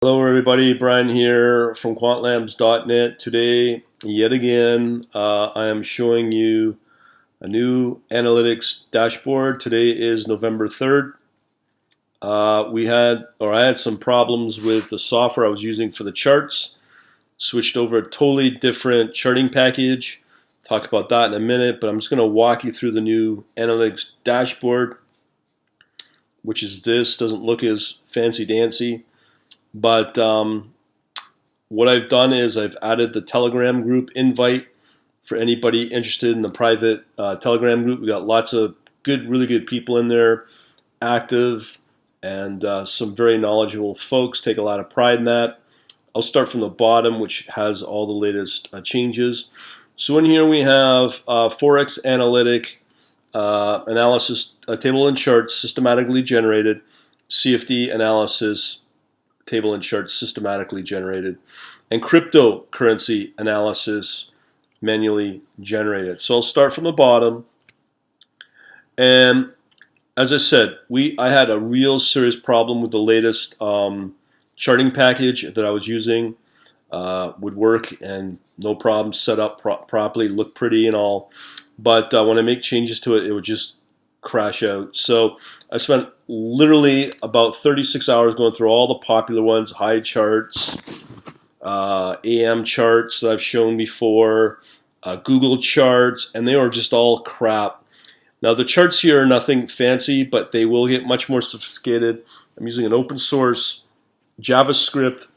Hello everybody, Brian here from quantlabs.net. Today, yet again, I am showing you a new analytics dashboard. Today is November 3rd. I had some problems with the software I was using for the charts. Switched over a totally different charting package. Talk about that in a minute, but I'm just going to walk you through the new analytics dashboard, which is this. Doesn't look as fancy-dancy. But what I've done is I've added the Telegram group invite for anybody interested in the private Telegram group. We got lots of really good people in there, active, and some very knowledgeable folks. Take a lot of pride in that. I'll start from the bottom, which has all the latest changes. So in here we have Forex analytic analysis, table and charts systematically generated, CFD analysis, table and charts systematically generated, and cryptocurrency analysis manually generated. So I'll start from the bottom. And as I said, I had a real serious problem with the latest charting package that I was using. Would work and no problem, set up properly, look pretty and all. But when I make changes to it, it would just crash out. So I spent literally about 36 hours going through all the popular ones, high charts, AM charts that I've shown before, Google charts, and they were just all crap. Now the charts here are nothing fancy, but they will get much more sophisticated. I'm using an open source JavaScript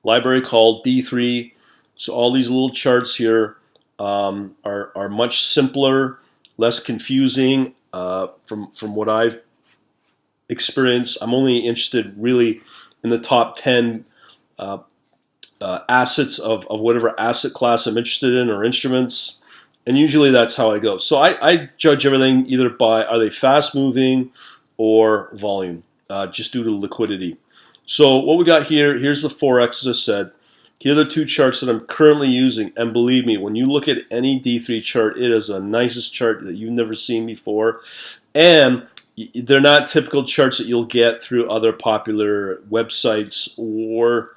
library called D3. So all these little charts here are much simpler, less confusing. From what I've experienced, I'm only interested really in the top 10 assets of whatever asset class I'm interested in, or instruments, and usually that's how I go. So I judge everything either by are they fast moving or volume, just due to liquidity. So what we got here, here's the Forex, as I said. Here are the two charts that I'm currently using, and believe me, when you look at any D3 chart, it is the nicest chart that you've never seen before, and they're not typical charts that you'll get through other popular websites or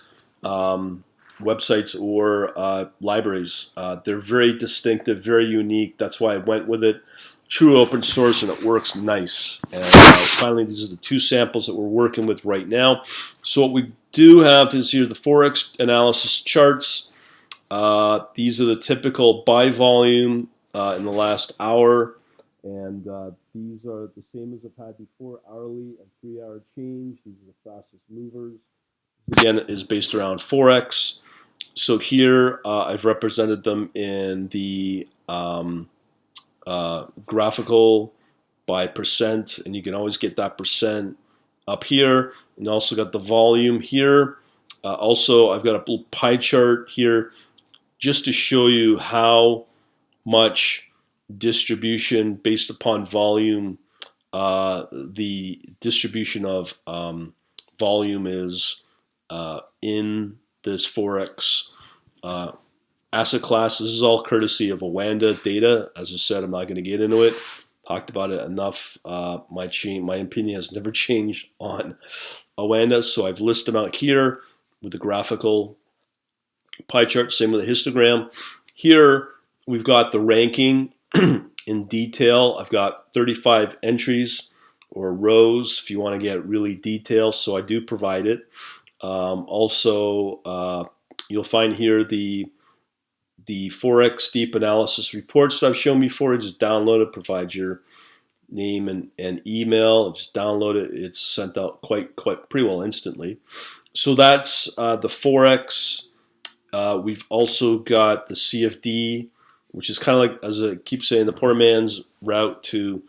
libraries. They're very distinctive, very unique. That's why I went with it. True open source, and it works nice. And finally, these are the two samples that we're working with right now. So what we do have is here the Forex analysis charts. These are the typical by volume in the last hour, and these are the same as I've had before, hourly and 3-hour change. These are the fastest movers. Again, is based around Forex. So here I've represented them in the graphical by percent, and you can always get that percent up here, and also got the volume here. Also, I've got a little pie chart here just to show you how much distribution based upon volume, the distribution of volume is in this Forex asset class. This is all courtesy of Awanda data. As I said, I'm not going to get into it. Talked about it enough. My opinion has never changed on Awanda, so I've listed them out here with the graphical pie chart. Same with the histogram. Here we've got the ranking in detail. I've got 35 entries or rows if you want to get really detailed. So I do provide it. Also, you'll find here the Forex deep analysis reports that I've shown before. Just download it, provide your name and email, just download it. It's sent out quite pretty well instantly. So that's the Forex. We've also got the CFD, which is kind of like, as I keep saying, the poor man's route to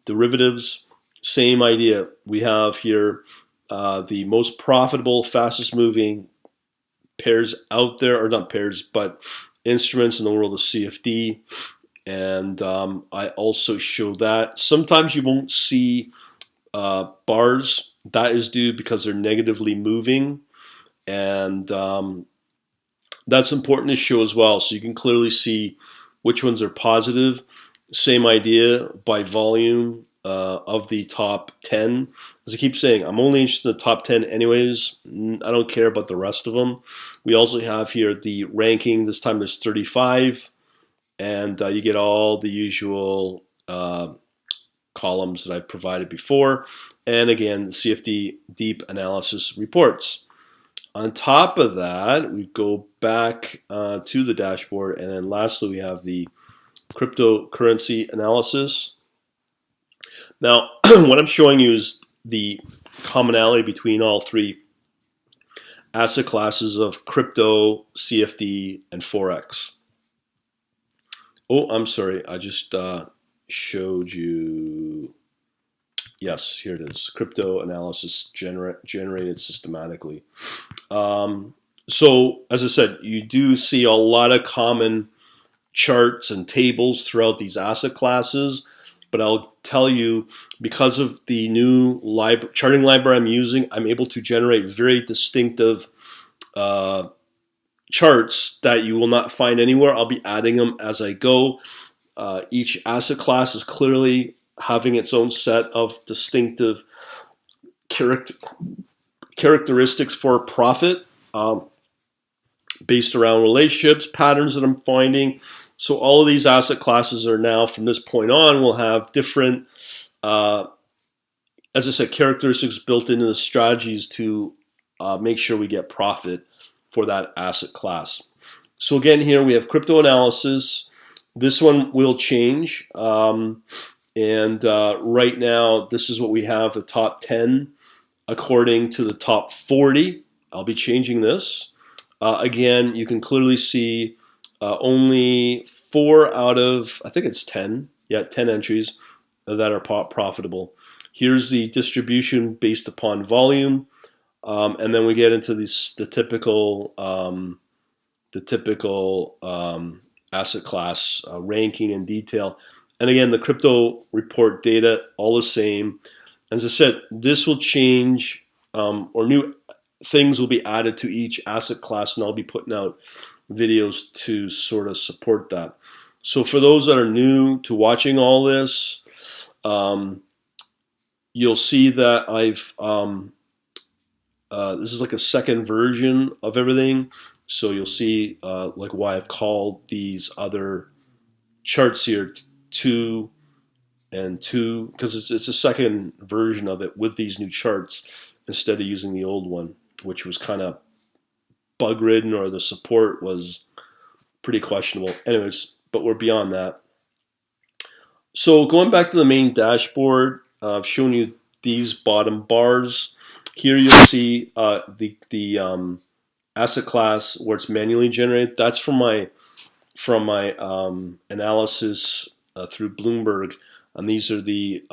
derivatives. Same idea. We have here the most profitable, fastest moving pairs out there, or not pairs, but instruments in the world of CFD, and I also show that. Sometimes you won't see bars. That is due because they're negatively moving, and that's important to show as well, so you can clearly see which ones are positive. Same idea by volume. of the top 10. As I keep saying, I'm only interested in the top 10 anyways. I don't care about the rest of them. We also have here the ranking. This time there's 35, and you get all the usual columns that I provided before. And again, the CFD deep analysis reports. On top of that, we go back to the dashboard, and then lastly, we have the cryptocurrency analysis. Now, what I'm showing you is the commonality between all three asset classes of crypto, CFD, and Forex. Oh, I'm sorry, I just showed you. Yes, here it is. Crypto analysis generated systematically. So, as I said, you do see a lot of common charts and tables throughout these asset classes. But I'll tell you, because of the new charting library I'm using, I'm able to generate very distinctive charts that you will not find anywhere. I'll be adding them as I go. Each asset class is clearly having its own set of distinctive characteristics for profit based around relationships, patterns that I'm finding. So all of these asset classes are now, from this point on, will have different, as I said, characteristics built into the strategies to make sure we get profit for that asset class. So again, here we have crypto analysis. This one will change. And right now, this is what we have, the top 10 according to the top 40. I'll be changing this. Again, you can clearly see only 4 out of, I think it's 10. Yeah, 10 entries that are profitable. Here's the distribution based upon volume. And then we get into the typical asset class ranking and detail. And again, the crypto report data, all the same. As I said, this will change, or new things will be added to each asset class, and I'll be putting out videos to sort of support that. So for those that are new to watching all this, you'll see that I've this is like a second version of everything. So you'll see like why I've called these other charts here 2 and 2, because it's a second version of it with these new charts instead of using the old one, which was kind of bug ridden, or the support was pretty questionable. Anyways, but we're beyond that. So going back to the main dashboard, I've shown you these bottom bars. Here you'll see the asset class where it's manually generated. That's from my analysis through Bloomberg, and these are the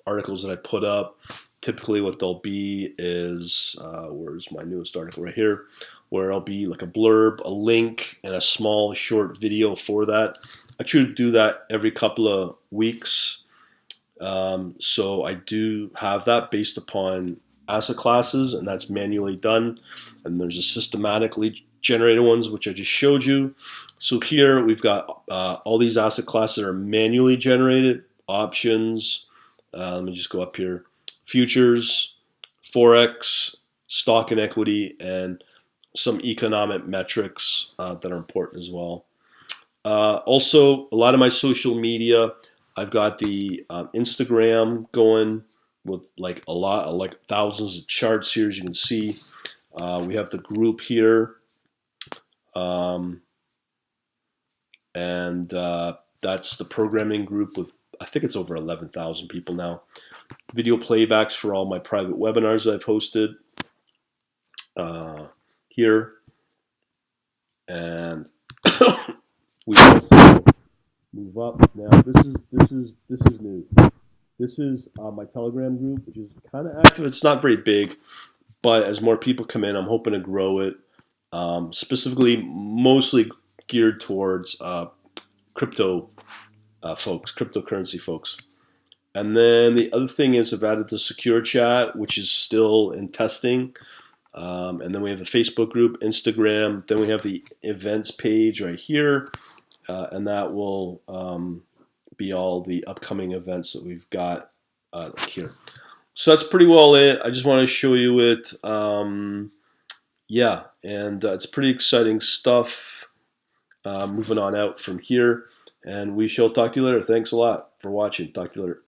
articles that I put up. Typically what they'll be is, where's my newest article? Right here, where I'll be like a blurb, a link, and a small short video for that. I try to do that every couple of weeks. So I do have that based upon asset classes, and that's manually done. And there's a systematically generated ones, which I just showed you. So here we've got all these asset classes that are manually generated, options. Let me just go up here. Futures, Forex, stock and equity, and some economic metrics that are important as well. Also, a lot of my social media, I've got the Instagram going with like a lot, like thousands of charts here, as you can see. We have the group here. And that's the programming group with, I think it's over 11,000 people now. Video playbacks for all my private webinars I've hosted here. And we move up. Now this is new. This is my Telegram group, which is kind of active. It's not very big, but as more people come in, I'm hoping to grow it. Specifically, mostly geared towards crypto folks, cryptocurrency folks. And then the other thing is I've added the secure chat, which is still in testing. And then we have the Facebook group, Instagram. Then we have the events page right here. And that will be all the upcoming events that we've got like here. So that's pretty well it. I just want to show you it. Yeah, and it's pretty exciting stuff. Moving on out from here, and we shall talk to you later. Thanks a lot for watching. Talk to you later.